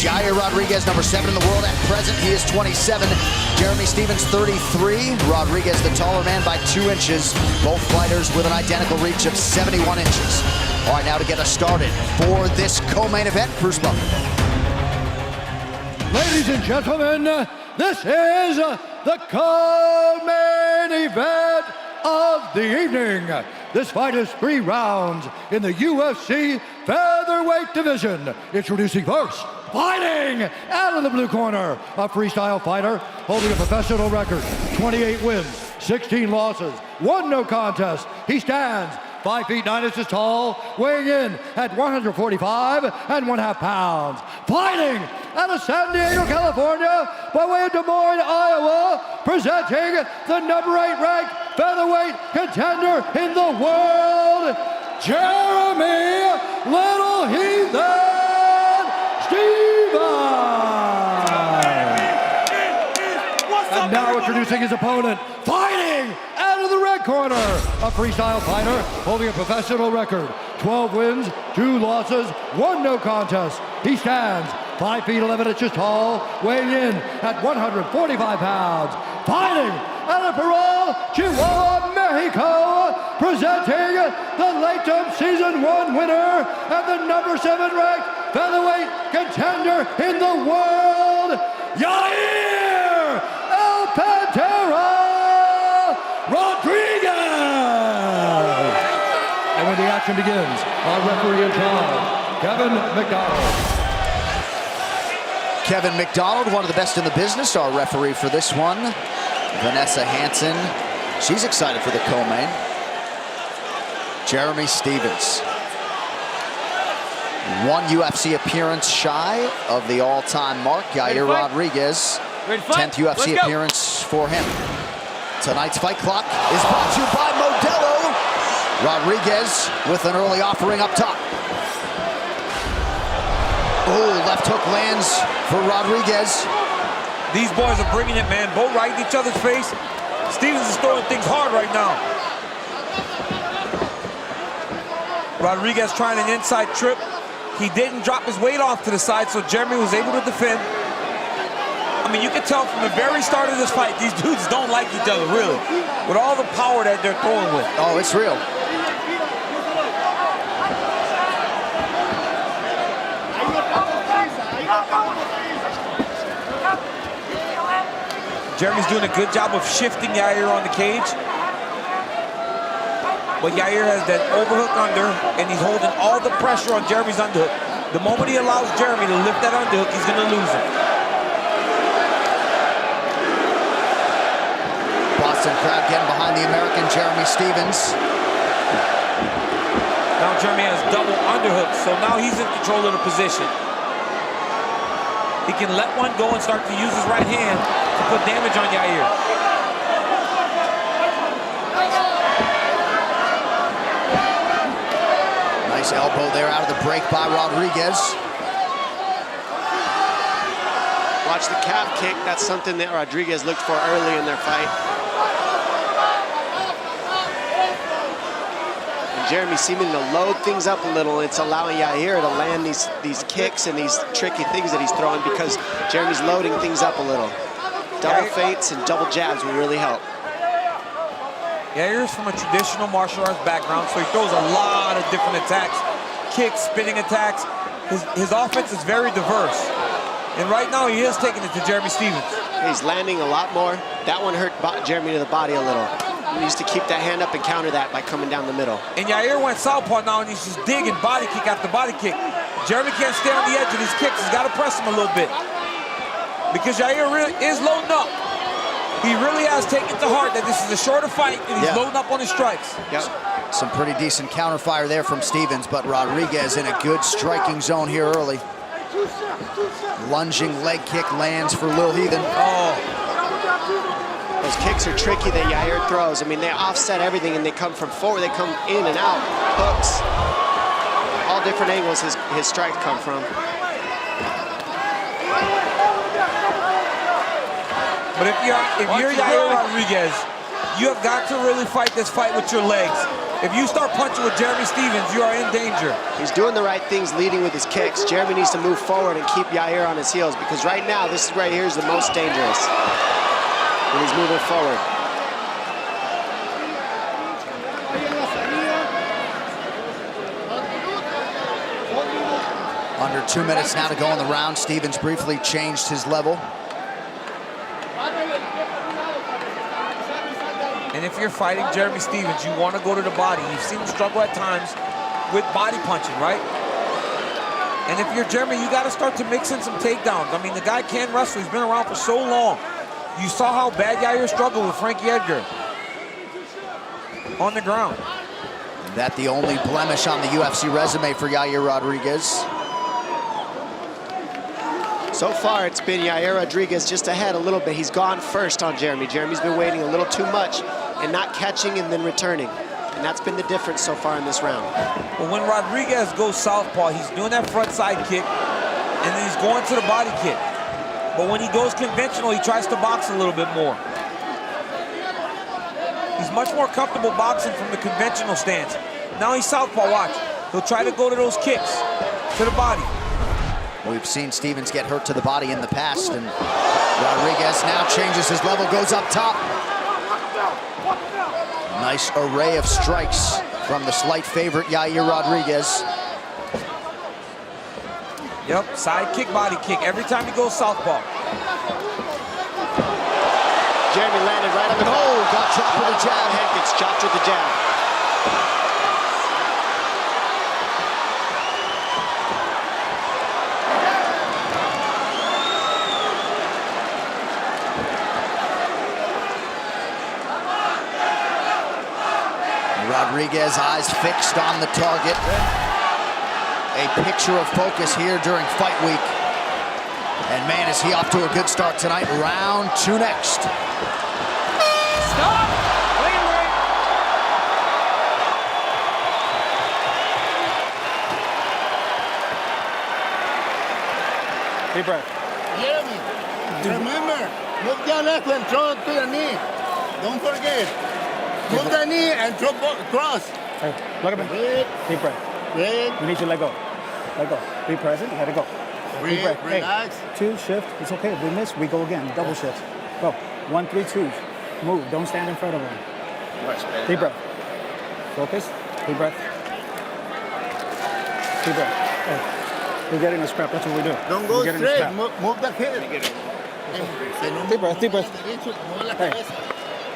Yair Rodriguez, number 7 in the world at present. He is 27. Jeremy Stephens, 33. Rodriguez, the taller man by 2 inches. Both fighters with an identical reach of 71 inches. All right, now to get us started for this co-main event, Bruce Butler. Ladies and gentlemen, this is the co-main event of the evening. This fight is 3 rounds in the UFC featherweight division. Introducing first, fighting out of the blue corner, a freestyle fighter holding a professional record, 28 wins, 16 losses, 1 no contest. He stands 5 feet 9 inches tall, weighing in at 145.5 pounds. Fighting out of San Diego, California, by way of Des Moines, Iowa, presenting the number 8 ranked featherweight contender in the world, Jeremy Little Heathen Stephens. And now introducing his opponent, fighting out of the red corner, a freestyle fighter holding a professional record, 12 wins, 2 losses, 1 no contest. He stands 5 feet 11 inches tall, weighing in at 145 pounds. Fighting out of Parral, Chihuahua, Mexico, presenting the late season 1 winner and the number 7 ranked featherweight contender in the world, Yair El Panther Rodriguez. And when the action begins, our referee in charge, Kevin McDonald. Kevin McDonald, one of the best in the business, our referee for this one. Vanessa Hansen, she's excited for the co-main. Jeremy Stephens, 1 UFC appearance shy of the all-time mark. Yair Rodriguez, 10th UFC appearance for him. Tonight's fight clock is brought to you by Modelo. Rodriguez with an early offering up top. Oh, left hook lands for Rodriguez. These boys are bringing it, man. Both right in each other's face. Stephens is throwing things hard right now. Rodriguez trying an inside trip. He didn't drop his weight off to the side, so Jeremy was able to defend. I mean, you can tell from the very start of this fight, these dudes don't like each other, really. With all the power that they're throwing with. Oh, it's real. Jeremy's doing a good job of shifting Yair on the cage. But Yair has that overhook under, and he's holding all the pressure on Jeremy's underhook. The moment he allows Jeremy to lift that underhook, he's going to lose it. Boston crowd getting behind the American Jeremy Stephens. Now Jeremy has double underhooks, so now he's in control of the position. He can let one go and start to use his right hand to put damage on Yair. Nice elbow there out of the break by Rodriguez. Watch the calf kick. That's something that Rodriguez looked for early in their fight. And Jeremy seeming to load things up a little. It's allowing Yair to land these kicks and these tricky things that he's throwing because Jeremy's loading things up a little. Double feints and double jabs will really help. Yair's from a traditional martial arts background, so he throws a lot of different attacks, kicks, spinning attacks. His offense is very diverse. And right now he is taking it to Jeremy Stephens. He's landing a lot more. That one hurt Jeremy to the body a little. He needs to keep that hand up and counter that by coming down the middle. And Yair went southpaw now, and he's just digging body kick after body kick. Jeremy can't stay on the edge of these kicks. He's got to press him a little bit. Because Yair really is loading up. He really has taken to heart that this is a shorter fight, and he's loading up on his strikes. Yep. Some pretty decent counter fire there from Stephens, but Rodriguez in a good striking zone here early. Lunging leg kick lands for Lil Heathen. Oh. Those kicks are tricky that Yair throws. I mean, they offset everything, and they come from forward. They come in and out, hooks. All different angles his strikes come from. But if you're Yair Rodriguez, you have got to really fight this fight with your legs. If you start punching with Jeremy Stephens, you are in danger. He's doing the right things, leading with his kicks. Jeremy needs to move forward and keep Yair on his heels, because right now, this is right here is the most dangerous when he's moving forward. Under 2 minutes now to go in the round. Stephens briefly changed his level. And if you're fighting Jeremy Stephens, you want to go to the body. You've seen him struggle at times with body punching, right? And if you're Jeremy, you got to start to mix in some takedowns. I mean, the guy can wrestle. He's been around for so long. You saw how bad Yair struggled with Frankie Edgar on the ground. And that the only blemish on the UFC resume for Yair Rodriguez. So far, it's been Yair Rodriguez just ahead a little bit. He's gone first on Jeremy. Jeremy's been waiting a little too much and not catching and then returning. And that's been the difference so far in this round. Well, when Rodriguez goes southpaw, he's doing that front side kick, and then he's going to the body kick. But when he goes conventional, he tries to box a little bit more. He's much more comfortable boxing from the conventional stance. Now he's southpaw, watch. He'll try to go to those kicks, to the body. We've seen Stephens get hurt to the body in the past, and Rodriguez now changes his level, goes up top. Nice array of strikes from the slight favorite, Yair Rodriguez. Yep, side kick, body kick, every time he goes southpaw. Jeremy landed right on the Oh, got chopped with a jab. Head gets chopped with the jab. Rodriguez, eyes fixed on the target. A picture of focus here during fight week. And man, is he off to a good start tonight. Round 2 next. Stop! Clean break. Deep breath. Jeremy, remember, move your leg and throw it to the knee. Don't forget. Move the knee and throw cross. Hey, look at me. Breathe. Deep breath. Breathe. You need to let go. Let go. Be present. Let it go. Breathe. Deep breath. Relax. Hey, 2, shift. It's okay. If we miss, we go again. Double shift. Go. 1, 3, 2. Move. Don't stand in front of him. Deep breath. Focus. Deep breath. Deep breath. Hey, we're getting a scrap. That's what we do. Don't go We're getting a straight. scrap. Move the head. Deep breath. Deep breath. Hey.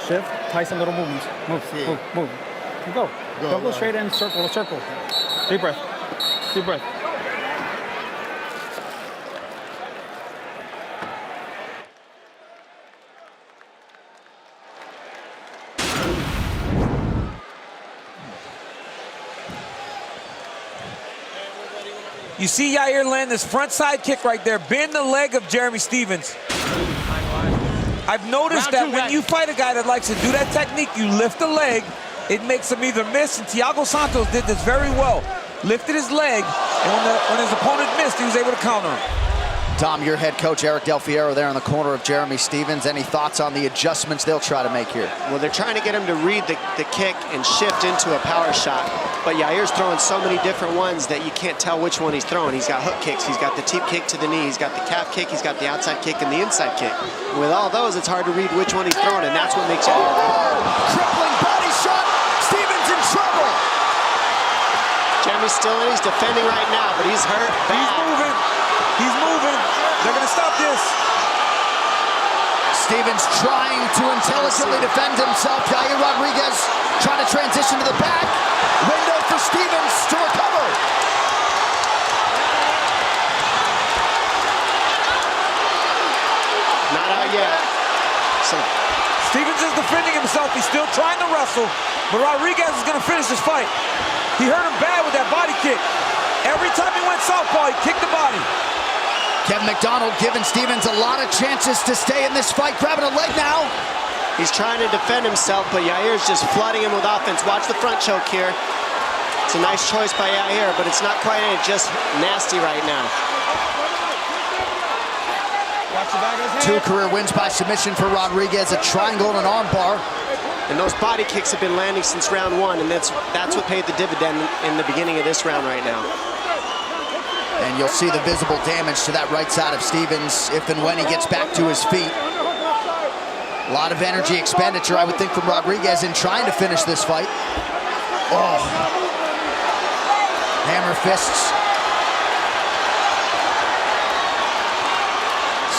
Shift, tie some little movements. Move, Sí. move. Go. Don't go straight in, circle. Deep breath. Deep breath. You see Yair land this front side kick right there, bend the leg of Jeremy Stephens. I've noticed that when you fight a guy that likes to do that technique, you lift the leg, it makes him either miss, and Thiago Santos did this very well. Lifted his leg, and when his opponent missed, he was able to counter him. Tom, your head coach, Eric Del Fiero, there in the corner of Jeremy Stephens. Any thoughts on the adjustments they'll try to make here? Well, they're trying to get him to read the kick and shift into a power shot. But Yair's throwing so many different ones that you can't tell which one he's throwing. He's got hook kicks, he's got the teep kick to the knee, he's got the calf kick, he's got the outside kick and the inside kick. And with all those, it's hard to read which one he's throwing, and that's what makes Yair. Crippling body shot. Stephens in trouble. Jeremy's still in, he's defending right now, but he's hurt bad. He's moving. He's moving. They're going to stop this. Stephens trying to intelligently defend himself. Yair Rodriguez trying to transition to the back. Window for Stephens to recover. Not out yet. So Stephens is defending himself. He's still trying to wrestle, but Rodriguez is going to finish this fight. He hurt him bad with that body kick. Every time he went southpaw, he kicked the body. Kevin McDonald giving Stephens a lot of chances to stay in this fight. Grabbing a leg now. he's trying to defend himself, but Yair's just flooding him with offense. Watch the front choke here. It's a nice choice by Yair, but it's not quite it, just nasty right now. Watch the back of his head. 2 career wins by submission for Rodriguez, a triangle and an arm bar. And those body kicks have been landing since round 1, and that's what paid the dividend in the beginning of this round right now. And you'll see the visible damage to that right side of Stephens if and when he gets back to his feet. A lot of energy expenditure, I would think, from Rodriguez in trying to finish this fight. Oh. Hammer fists.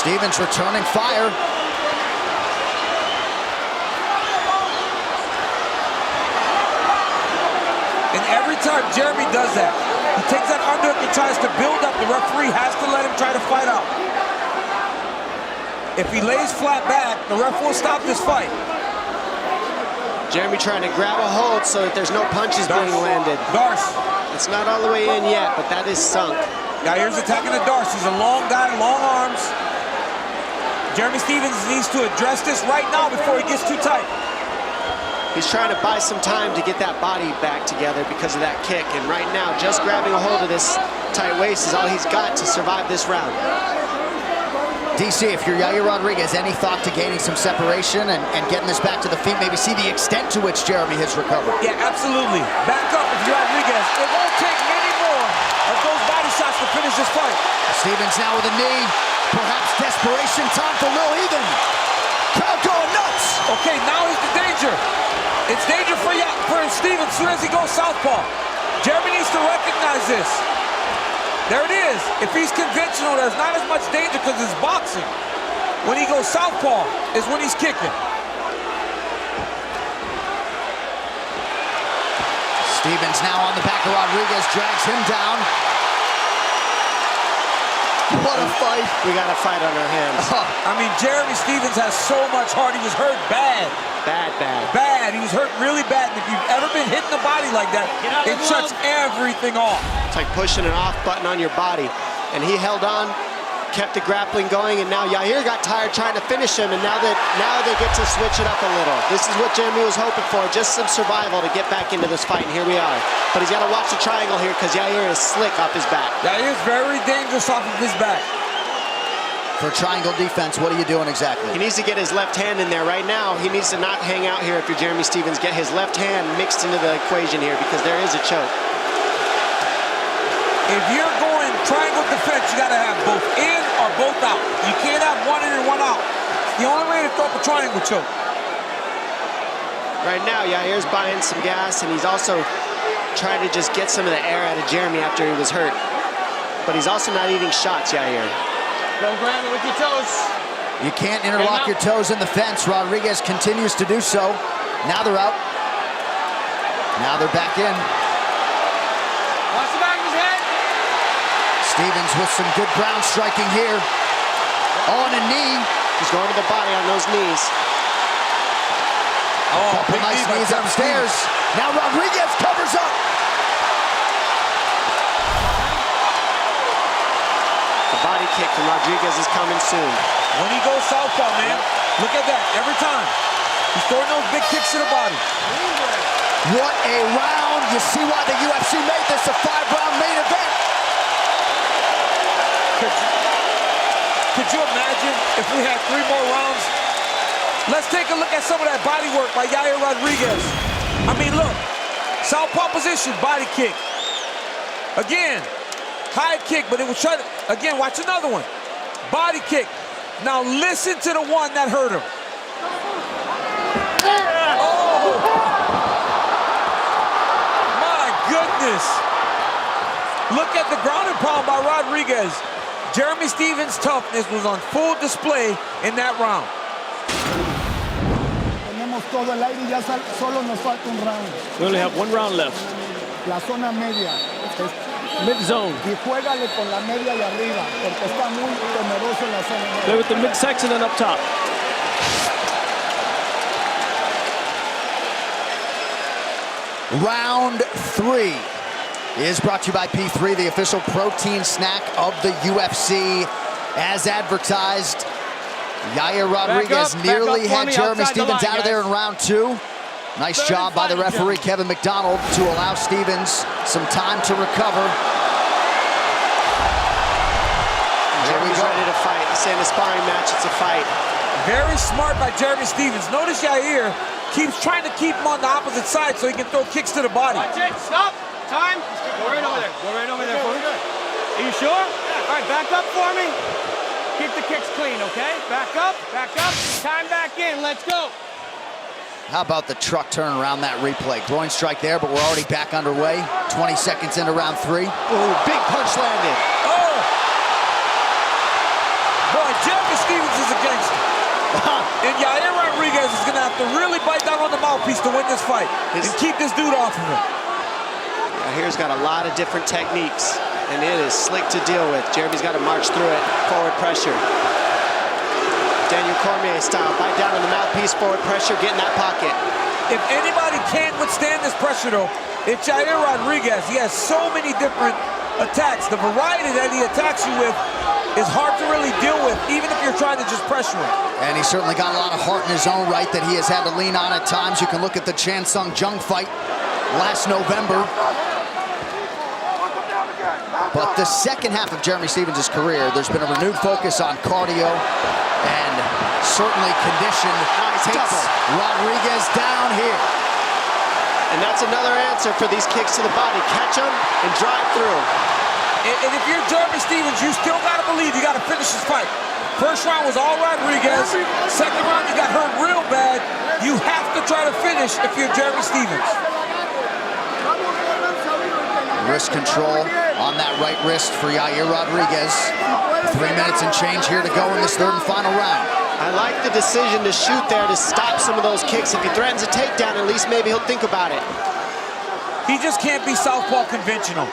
Stephens returning fire. And every time Jeremy does that, he takes that underhook and tries to build up. The referee has to let him try to fight out. If he lays flat back, the ref will stop this fight. Jeremy trying to grab a hold so that there's no punches being landed. Darce. It's not all the way in yet, but that is sunk. Yair's attacking the Darce. He's a long guy, long arms. Jeremy Stephens needs to address this right now before he gets too tight. He's trying to buy some time to get that body back together because of that kick. And right now, just grabbing a hold of this tight waist is all he's got to survive this round. DC, if you're Yair Rodriguez, any thought to gaining some separation and getting this back to the feet, maybe see the extent to which Jeremy has recovered? Yeah, absolutely. Back up if you're Rodriguez. It won't take many more of those body shots to finish this fight. Stephens now with a knee. Perhaps desperation time for Lil Heathen. Crowd going nuts. Okay, now is the danger. It's danger for Stephens as soon as he goes southpaw. Jeremy needs to recognize this. There it is. If he's conventional, there's not as much danger because it's boxing. When he goes southpaw is when he's kicking. Stephens now on the back of Rodriguez, drags him down. What a fight. We got a fight on our hands. I mean, Jeremy Stephens has so much heart. He was hurt bad. Bad. He was hurt really bad. And if you've ever been hit in the body like that, it shuts everything off. It's like pushing an off button on your body. And he held on, kept the grappling going, and now Yair got tired trying to finish him, and now they get to switch it up a little. This is what Jeremy was hoping for, just some survival to get back into this fight, and here we are. But he's got to watch the triangle here because Yair is slick off his back. Yair's very dangerous off of his back. For triangle defense, what are you doing exactly? He needs to get his left hand in there right now. He needs to not hang out here if you're Jeremy Stephens. Get his left hand mixed into the equation here because there is a choke. If you're going triangle defense, you got to have both in or both out. You can't have one in and one out. It's the only way to throw up a triangle choke. Right now, Yair's buying some gas, and he's also trying to just get some of the air out of Jeremy after he was hurt. But he's also not eating shots, Yair. Don't grab it with your toes. You can't interlock your toes in the fence. Rodriguez continues to do so. Now they're out. Now they're back in. Watch the back of his head. Stephens with some good ground striking here. On a knee. He's going to the body on those knees. Oh, Couple nice knees upstairs. Now Rodriguez covers up. The body kick from Rodriguez is coming soon. When he goes southpaw, man, look at that. Every time. He's throwing those big kicks to the body. What a round. You see why the UFC made this a 5-round main event. Could you imagine if we had 3 more rounds? Let's take a look at some of that body work by Yair Rodriguez. I mean, look. Southpaw position, body kick. Again, high kick, but it was trying to, again, watch another one. Body kick. Now listen to the one that hurt him. Oh! My goodness. Look at the ground and pound by Rodriguez. Jeremy Stephens' toughness was on full display in that round. Tenemos todo el aire y ya solo nos falta un round. We only have 1 round left. La zona media. Mid-zone. Y juégale con la media y arriba, porque está muy temeroso en la zona media. Play with the midsection and up top. Round 3 is brought to you by P3, the official protein snack of the UFC. As advertised, Yair Rodriguez nearly had Jeremy Stephens out of there in round 2. Nice job by the referee, Kevin McDonald, to allow Stephens some time to recover. Jeremy's ready to fight. He's saying a sparring match, it's a fight. Very smart by Jeremy Stephens. Notice Yair keeps trying to keep him on the opposite side so he can throw kicks to the body. Stop. Time. Go right over there. Go right over there for me. Are you sure? All right, back up for me. Keep the kicks clean, okay? Back up. Time back in. Let's go. How about the truck turn around that replay? Groin strike there, but we're already back underway. 20 seconds into round 3. Ooh, big punch landed. Oh! Boy, Jeremy Stephens is a gangster. And Yair Rodriguez is going to have to really bite down on the mouthpiece to win this fight and keep this dude off of him. Yair's got a lot of different techniques, and it is slick to deal with. Jeremy's got to march through it. Forward pressure. Daniel Cormier style, bite down on the mouthpiece, forward pressure, get in that pocket. If anybody can't withstand this pressure, though, it's Yair Rodriguez. He has so many different attacks. The variety that he attacks you with is hard to really deal with, even if you're trying to just pressure him. And he's certainly got a lot of heart in his own right that he has had to lean on at times. You can look at the Chan Sung Jung fight last November. But the second half of Jeremy Stephens' career, there's been a renewed focus on cardio and certainly condition. Takes Rodriguez down here. And that's another answer for these kicks to the body. Catch them and drive through. And if you're Jeremy Stephens, you still got to believe you got to finish this fight. First round was all Rodriguez. Second round, you got hurt real bad. You have to try to finish if you're Jeremy Stephens. Wrist control on that right wrist for Yair Rodriguez. 3 minutes and change here to go in this third and final round. I like the decision to shoot there to stop some of those kicks. If he threatens a takedown, at least maybe he'll think about it. He just can't be southpaw conventional,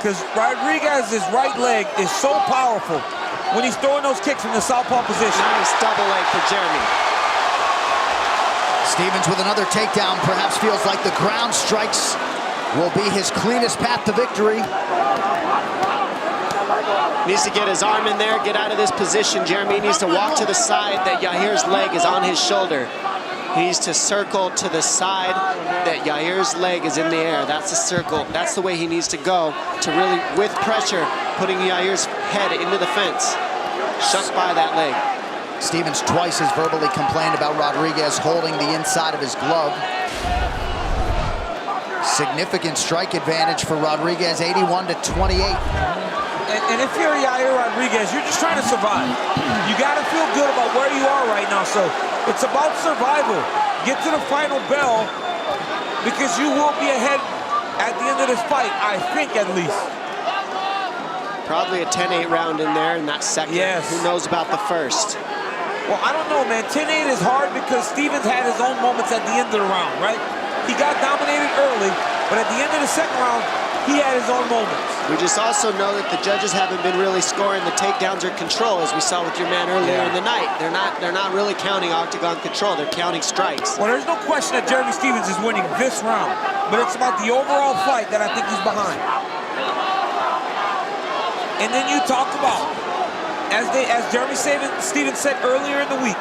because Rodriguez's right leg is so powerful when he's throwing those kicks from the southpaw position. Nice double leg for Jeremy. Stephens with another takedown, perhaps feels like the ground strikes will be his cleanest path to victory. Needs to get his arm in there, get out of this position. Jeremy needs to walk to the side that Yair's leg is on his shoulder. He needs to circle to the side that Yair's leg is in the air. That's the circle. That's the way he needs to go to really, with pressure, putting Yair's head into the fence. Shut by that leg. Stephens twice has verbally complained about Rodriguez holding the inside of his glove. Significant strike advantage for Rodriguez, 81-28. And if you're Yair Rodriguez, you're just trying to survive. You got to feel good about where you are right now. So it's about survival. Get to the final bell, because you will be ahead at the end of this fight, I think, at least. Probably a 10-8 round in there in that second. Yes. Who knows about the first? Well, I don't know, man. 10-8 is hard because Stephens had his own moments at the end of the round, right? He got dominated early, but at the end of the second round, he had his own moments. We just also know that the judges haven't been really scoring the takedowns or control, as we saw with your man earlier in the night. They're not really counting octagon control. They're counting strikes. Well, there's no question that Jeremy Stephens is winning this round, but it's about the overall fight that I think he's behind. And then you talked about, as Jeremy Stephens said earlier in the week,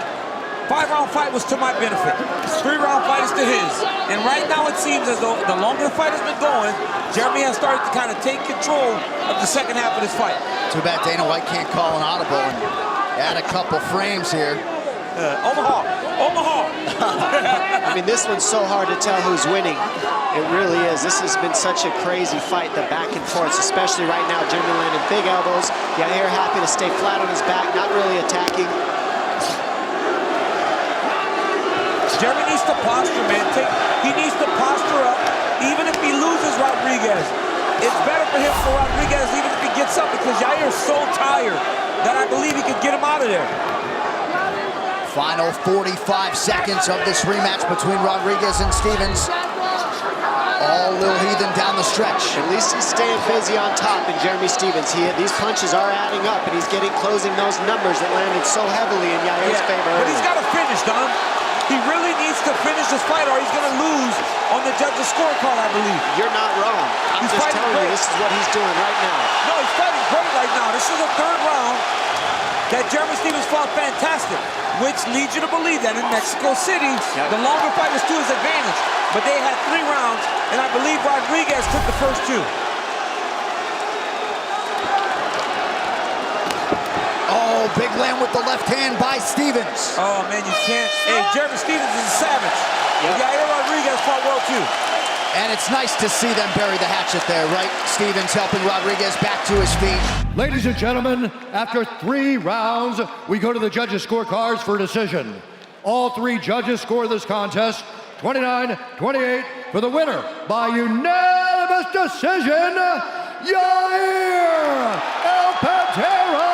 5-round fight was to my benefit. 3-round fight is to his. And right now it seems as though the longer the fight has been going, Jeremy has started to kind of take control of the second half of this fight. Too bad Dana White can't call an audible and add a couple frames here. Omaha. I mean, this one's so hard to tell who's winning. It really is. This has been such a crazy fight, the back and forth, especially right now. Jeremy landing big elbows. Yair happy to stay flat on his back, not really attacking. Jeremy needs to posture, man. He needs to posture up, even if he loses Rodriguez. It's better for him, for Rodriguez, even if he gets up, because Yair's so tired that I believe he could get him out of there. Final 45 seconds of this rematch between Rodriguez and Stephens. All Lil Heathen down the stretch. At least he's staying busy on top in Jeremy Stephens. These punches are adding up, and he's closing those numbers that landed so heavily in Yair's favor. But he's got to finish, Don. He really needs to finish this fight, or he's going to lose on the judge's scorecard, I believe. You're not wrong. I'm just telling you, this is what he's doing right now. No, he's fighting great right now. This is the third round that Jeremy Stephens fought fantastic, which leads you to believe that in Mexico City, the longer fight was to his advantage. But they had 3 rounds, and I believe Rodriguez took the first 2. Oh, Big land with the left hand by Stephens. Oh, man, you can't. Hey, Jeremy Stephens is a savage. Yep. Yair Rodriguez fought well, too. And it's nice to see them bury the hatchet there, right? Stephens helping Rodriguez back to his feet. Ladies and gentlemen, after 3 rounds, we go to the judges' scorecards for decision. All 3 judges score this contest 29-28 for the winner by unanimous decision, Yair El Panther